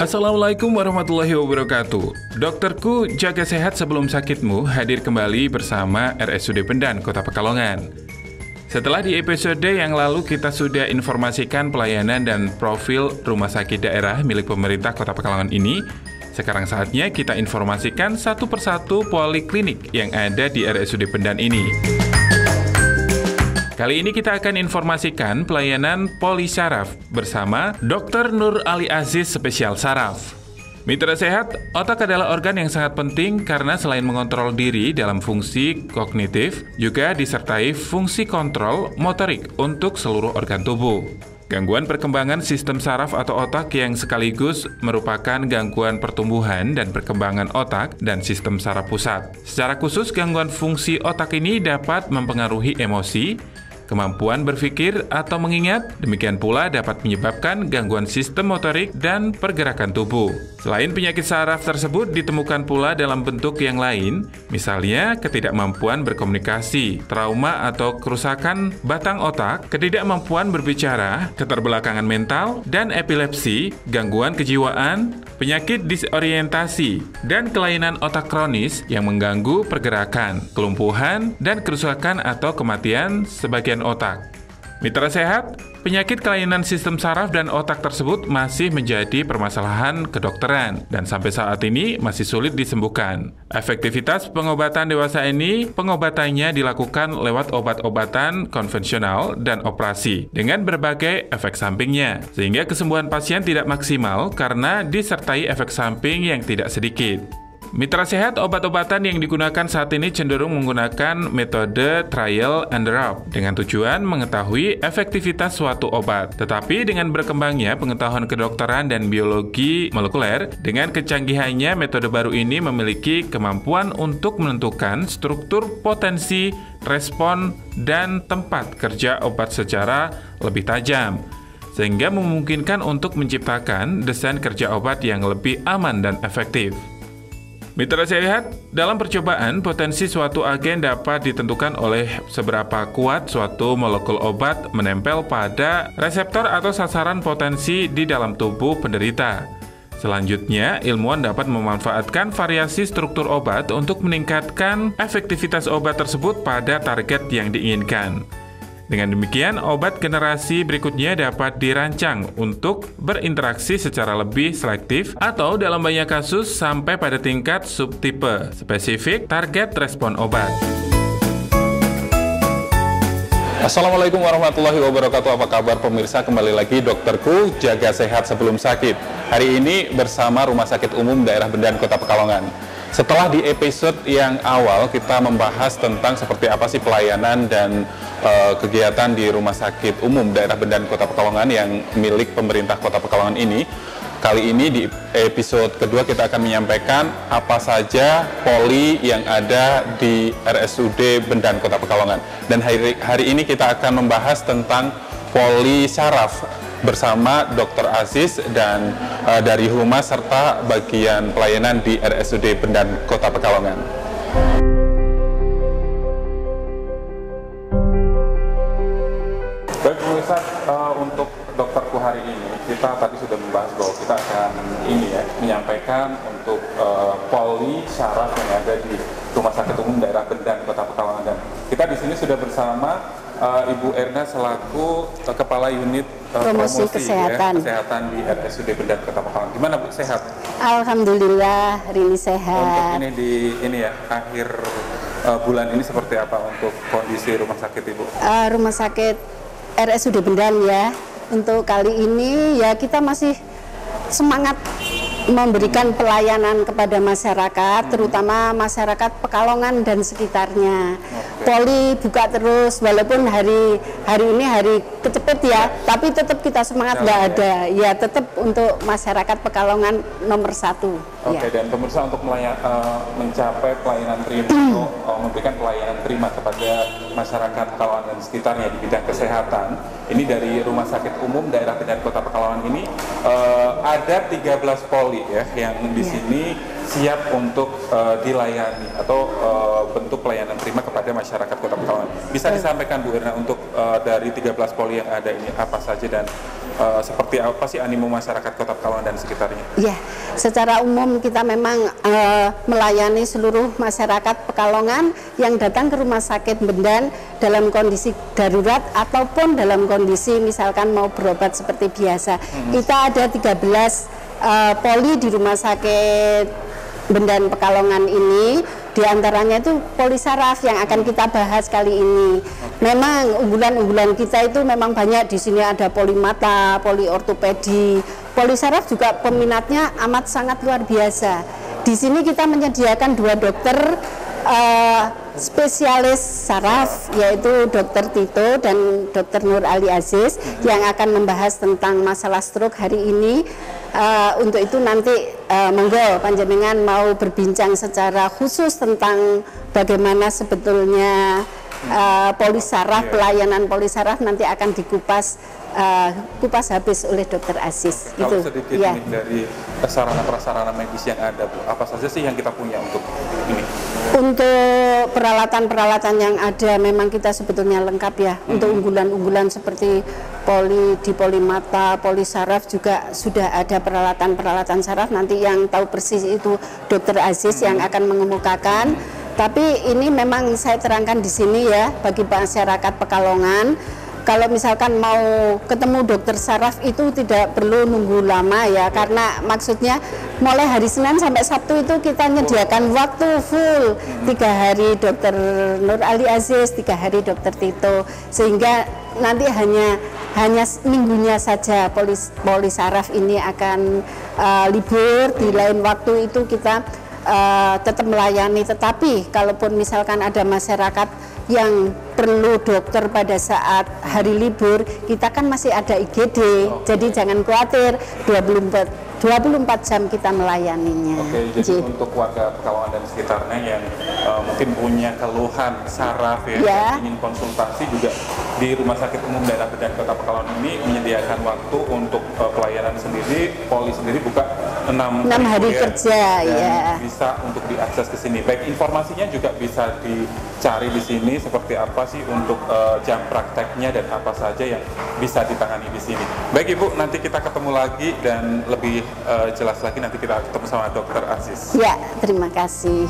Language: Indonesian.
Assalamualaikum warahmatullahi wabarakatuh. Dokterku jaga sehat sebelum sakitmu hadir kembali bersama RSUD Bendan, Kota Pekalongan. Setelah di episode yang lalu kita sudah informasikan pelayanan dan profil rumah sakit daerah milik pemerintah Kota Pekalongan ini, sekarang saatnya kita informasikan satu persatu poliklinik yang ada di RSUD Bendan ini. Kali ini kita akan informasikan pelayanan poli saraf bersama Dr. Nur Ali Aziz spesial saraf. Mitra sehat, otak adalah organ yang sangat penting karena selain mengontrol diri dalam fungsi kognitif, juga disertai fungsi kontrol motorik untuk seluruh organ tubuh. Gangguan perkembangan sistem saraf atau otak yang sekaligus merupakan gangguan pertumbuhan dan perkembangan otak dan sistem saraf pusat. Secara khusus, gangguan fungsi otak ini dapat mempengaruhi emosi, kemampuan berpikir atau mengingat, demikian pula dapat menyebabkan gangguan sistem motorik dan pergerakan tubuh. Selain penyakit saraf tersebut ditemukan pula dalam bentuk yang lain, misalnya ketidakmampuan berkomunikasi, trauma atau kerusakan batang otak, ketidakmampuan berbicara, keterbelakangan mental, dan epilepsi, gangguan kejiwaan, penyakit disorientasi, dan kelainan otak kronis yang mengganggu pergerakan, kelumpuhan, dan kerusakan atau kematian sebagian otak. Mitra sehat, penyakit kelainan sistem saraf dan otak tersebut masih menjadi permasalahan kedokteran dan sampai saat ini masih sulit disembuhkan. Efektivitas pengobatan dewasa ini, pengobatannya dilakukan lewat obat-obatan konvensional dan operasi dengan berbagai efek sampingnya, sehingga kesembuhan pasien tidak maksimal karena disertai efek samping yang tidak sedikit. Mitra sehat, obat-obatan yang digunakan saat ini cenderung menggunakan metode trial and error dengan tujuan mengetahui efektivitas suatu obat. Tetapi dengan berkembangnya pengetahuan kedokteran dan biologi molekuler, dengan kecanggihannya metode baru ini memiliki kemampuan untuk menentukan struktur, potensi, respon, dan tempat kerja obat secara lebih tajam, sehingga memungkinkan untuk menciptakan desain kerja obat yang lebih aman dan efektif. Mitra sehat, dalam percobaan, potensi suatu agen dapat ditentukan oleh seberapa kuat suatu molekul obat menempel pada reseptor atau sasaran potensi di dalam tubuh penderita. Selanjutnya, ilmuwan dapat memanfaatkan variasi struktur obat untuk meningkatkan efektivitas obat tersebut pada target yang diinginkan. Dengan demikian, obat generasi berikutnya dapat dirancang untuk berinteraksi secara lebih selektif atau dalam banyak kasus sampai pada tingkat subtipe spesifik target respon obat. Assalamualaikum warahmatullahi wabarakatuh. Apa kabar pemirsa? Kembali lagi Dokterku Jaga Sehat Sebelum Sakit. Hari ini bersama Rumah Sakit Umum Daerah Bendan, Kota Pekalongan. Setelah di episode yang awal kita membahas tentang seperti apa sih pelayanan dan kegiatan di Rumah Sakit Umum Daerah Bendan, Kota Pekalongan yang milik pemerintah Kota Pekalongan ini. Kali ini di episode kedua kita akan menyampaikan apa saja poli yang ada di RSUD Bendan, Kota Pekalongan. Dan hari ini kita akan membahas tentang poli saraf bersama Dr. Aziz dan dari Humas serta bagian pelayanan di RSUD Bendan, Kota Pekalongan. Baik pemirsa, untuk dokterku hari ini kita tadi sudah membahas bahwa kita akan menyampaikan untuk poli saraf yang ada di Rumah Sakit Umum Daerah Bendan, Kota Pekalongan. Dan kita di sini sudah bersama Ibu Erna selaku Kepala Unit promosi kesehatan di RSUD Bendan, Kota Pekalongan. Gimana Bu, sehat? Alhamdulillah, Rini sehat. Untuk ini akhir bulan ini seperti apa untuk kondisi rumah sakit Ibu? Rumah sakit RSUD Bendan ya. Untuk kali ini ya kita masih semangat memberikan pelayanan kepada masyarakat, terutama masyarakat Pekalongan dan sekitarnya. Poli buka terus, walaupun hari ini hari kecepet ya, tapi tetap kita semangat nggak ada. Ya tetap untuk masyarakat Pekalongan nomor 1. Oke, ya. dan pemirsa untuk mencapai pelayanan prima, untuk memberikan pelayanan prima kepada masyarakat Pekalongan dan sekitarnya di bidang kesehatan, ini dari Rumah Sakit Umum Daerah Bendan, Kota Pekalongan ini ada 13 poli ya yang di sini siap untuk dilayani atau bentuk pelayanan prima kepada masyarakat Kota Pekalongan. Bisa disampaikan Bu Erna untuk dari 13 poli yang ada ini apa saja dan seperti apa sih animo masyarakat Kota Pekalongan dan sekitarnya? Ya, secara umum kita memang melayani seluruh masyarakat Pekalongan yang datang ke Rumah Sakit Bendan dalam kondisi darurat ataupun dalam kondisi misalkan mau berobat seperti biasa. Kita ada 13 poli di Rumah Sakit Bendan Pekalongan ini, diantaranya itu poli saraf yang akan kita bahas kali ini. Memang unggulan-unggulan kita itu memang banyak. Di sini ada poli mata, poli ortopedi, poli saraf juga peminatnya amat sangat luar biasa. Di sini kita menyediakan 2 dokter spesialis saraf, yaitu Dr. Tito dan Dr. Nur Ali Aziz yang akan membahas tentang masalah stroke hari ini. Untuk itu nanti monggo panjenengan mau berbincang secara khusus tentang bagaimana sebetulnya polis saraf, pelayanan polis saraf nanti akan dikupas kupas habis oleh Dr. Aziz. Kalau sedikit nih dari sarana-prasarana medis yang ada, Bu, apa saja sih yang kita punya untuk ini? Untuk peralatan-peralatan yang ada memang kita sebetulnya lengkap ya. Untuk unggulan-unggulan seperti poli mata, poli saraf juga sudah ada peralatan-peralatan saraf. Nanti yang tahu persis itu Dr. Aziz yang akan mengemukakan. Tapi ini memang saya terangkan di sini ya bagi masyarakat Pekalongan. Kalau misalkan mau ketemu dokter saraf itu tidak perlu nunggu lama ya, karena maksudnya mulai hari Senin sampai Sabtu itu kita menyediakan waktu full 3 hari dokter Nur Ali Aziz, 3 hari dokter Tito, sehingga nanti hanya minggunya saja poli saraf ini akan libur. Di lain waktu itu kita tetap melayani. Tetapi kalaupun misalkan ada masyarakat yang perlu dokter pada saat hari libur, kita kan masih ada IGD, jadi jangan khawatir, 24 jam kita melayaninya. Oke, jadi untuk warga Pekalongan dan sekitarnya yang mungkin punya keluhan saraf ya, ingin konsultasi juga di Rumah Sakit Umum Daerah Bendan Kota Pekalongan ini menyediakan waktu untuk pelayanan sendiri, poli sendiri buka 6 hari ya, kerja ya. Bisa untuk diakses ke sini. Baik, informasinya juga bisa dicari di sini seperti apa sih untuk jam prakteknya dan apa saja yang bisa ditangani di sini. Baik Ibu, nanti kita ketemu lagi dan lebih jelas lagi nanti kita ketemu sama Dr. Aziz. Ya, terima kasih.